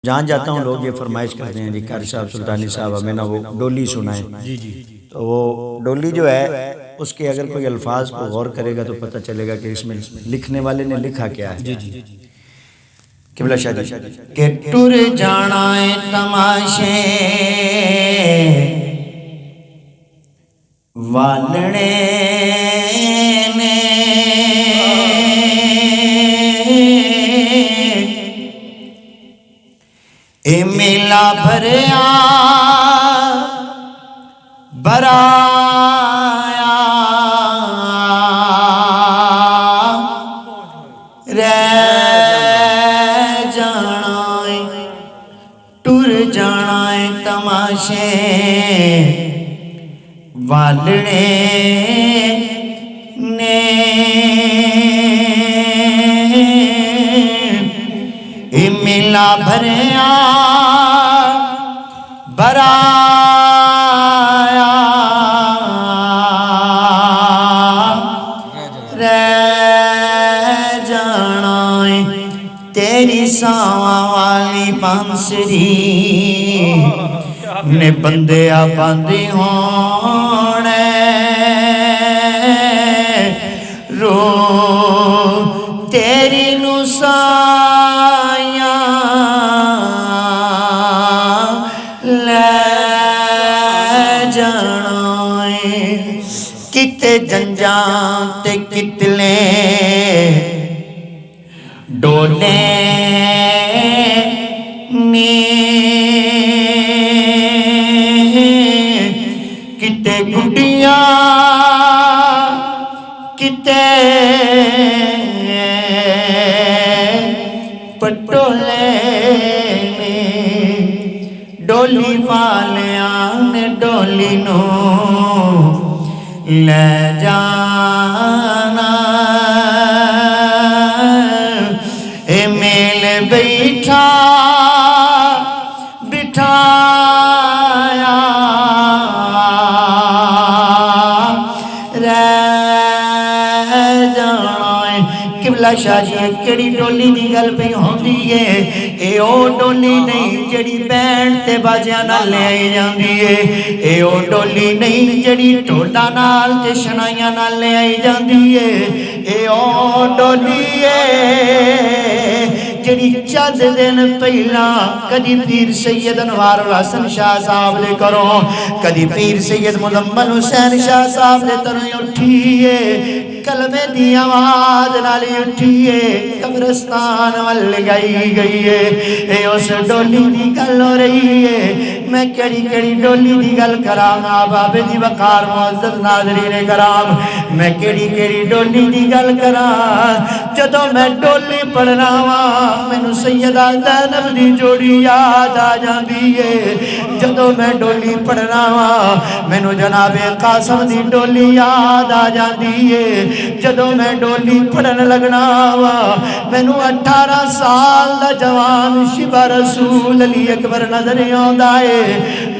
जहाँ जाता हूँ लोग ये फरमाइश करते हैं जी कारी साहब सुल्तानी साहब हमें ना वो डोली सुनाए। जी जी तो वो डोली जो है उसके अगर कोई अल्फाज को गौर करेगा तो पता चलेगा कि इसमें लिखने वाले ने लिखा क्या है। जी जी किबला शाह जी के टुर जाना है तमाशे वालने ने ए मेला भरया बराया रह जाना है टुर जाना है तमाशे वालने ने ए मेला भरया बराया रह जाना है तेरी सावा वाली बांसुरी ने बंदे आबादी होने रो तेरी नुसाया ले जाना किते जंजा ते कितले डोले ने किते गुडिया किते पटोले ने डोली वालियां ने डोली नो ले जाना ए मेल बैठा बिठाया रह जाना किबला शाह जी केड़ी डोली दी गल पे होंदी है ए ओ डोली नहीं जेड़ी बैंड ते बाजियां नाल ले आई जांदी है ए ओ डोली नहीं जेड़ी ढोला नाल ते शनाइयां नाल ले आई जांदी है ए ओ डोली है जेड़ी चंद दिन पहला कदी पीर सैयद अनवार हसन शाह साहब ले करो कदी पीर सैयद मुजम्मल हुसैन शाह साहब ले तरह उठी है कलमे दी आवाज नाल उठी है कब्रिस्तान वल गई गई है ए उस डोली दी गल हो रही है मैं केड़ी केड़ी डोली दी गल करांगा बाबे दी वकार मुअज्जज नाज़रीन कराम मैं केड़ी केड़ी डोली दी गल करां जदों मैं डोली पढ़ना वा मैनू सैयदा ज़ैनब दी जोड़ी याद आ जांदी है जदों मैं डोली पढ़ना वा मैनू जनाबे कासिम दी डोली याद आ जांदी है जदों मैं डोली पढ़न लगना वा मैनू 18 साल दा जवान शिबा रसूल अली अकबर नजर आंदा है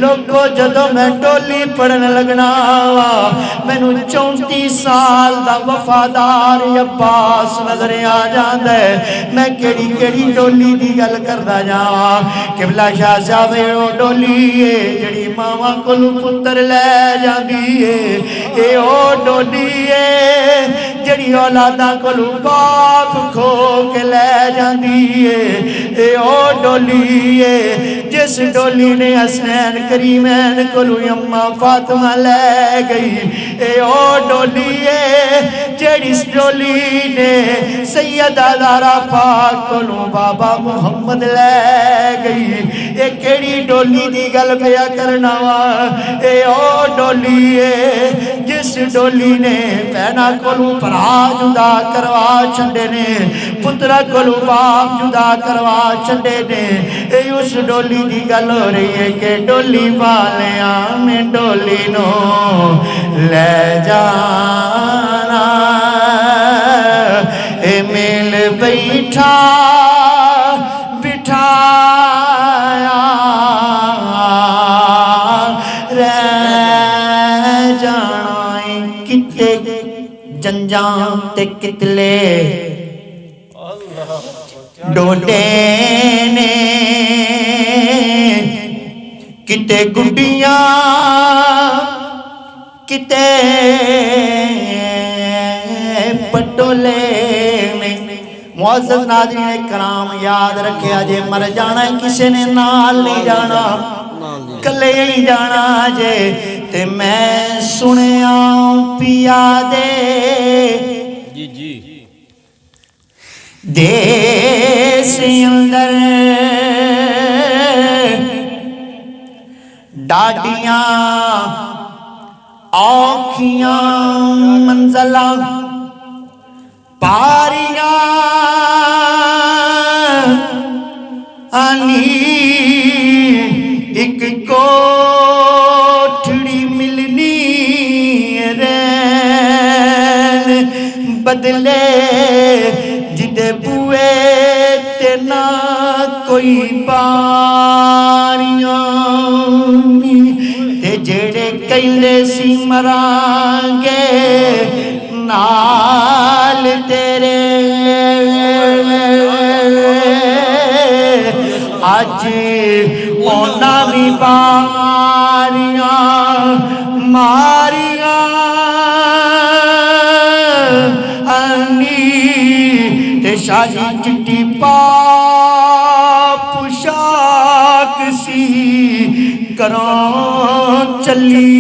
लोगो जदों मैं डोली पढ़न लगना वा मैनू 34 साल दा वफादार अब्बास नजर आ जांदा है मैं केड़ी केड़ी डोली दी गल करदा जावां किबला शाह साहब ओ डोली है जेड़ी मावां कोल पुत्र ले जांदी है ए ओ डोली है जेड़ी औलादा कोलू बाप खो के ले जांदी है ए ओ डोली है जिस डोली ने हसनैन करीमैन कोलू अम्मा फातिमा ले गई ए ओ डोली है जेड़ी डोली ने सैयदा ज़हरा पाक कोलू बाबा मुहम्मद ले गई ए केड़ी डोली दी गल पिया करना वा ए ओ डोली है जिस डोली ने भैना कोलू भरा जुदा करवा छड़े ने पुत्रा कोलू बाप जुदा करवा छड़े ने ए उस डोली दी गल हो रही है कि डोली वालियां में डोली नो ले जाना ए मेल बैठा बिठाया रह जाना किते जंजा ते कितले डोले ने किते गुड्डियां किते पटोले में। मुअज़्ज़ज़ नाज़रीन कराम याद रखे जे मर जाना किसी ने नाल नहीं जाना, कले ही जाना जे। ते मैं सुनिया पिया दे देश अंदर डाडियां औखियां मंज़ला पारियां आनी एक कोठड़ी मिलनी रैन बदले जिदे बुए ते ना कोई बारियां ते जेड़े कहंदे सी मरांगे नाल तेरे अज ओना भी बारियां मारियां आनी ते शाही चिट्टी पा पोशाक सी करां चली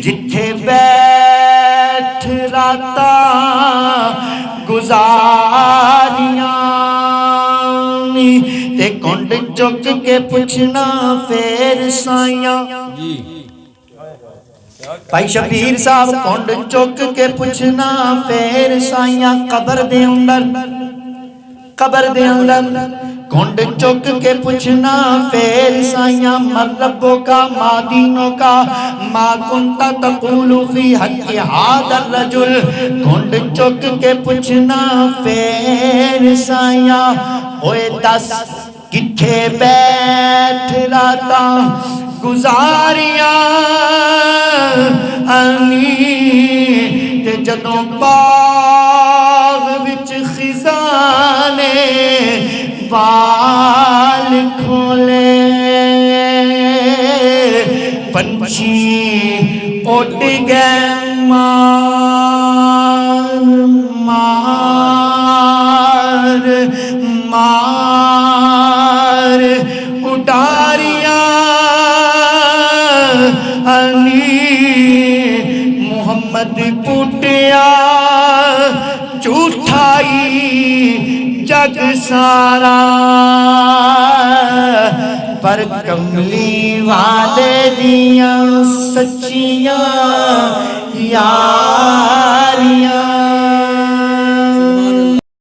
जिथे बैठ राता गुजारियां ते कुंड चुक के पुछना फेर साइयां। भाई शबीर साहब कुंड चुक के पुछना फेर साइयां। कबर दे अंदर कुंड चुक के पूछना फेर साइयां। मर रब्बो का मा दीनो का मा कुंता तक़ूलु फी हक़्क़ि हादर रजुल। कुंड चुक के पूछना फेर साइयां। ओए दस किथे बैठ राता गुजारियां आनी ते जदों बाग विच खिज़ाने बाल खोले पंछी उड़ गए मार मार मार उडारियां अनी मोहम्मद पुटिया झूठाई जग सारा पर कमली वाले दियां सच्चियां यार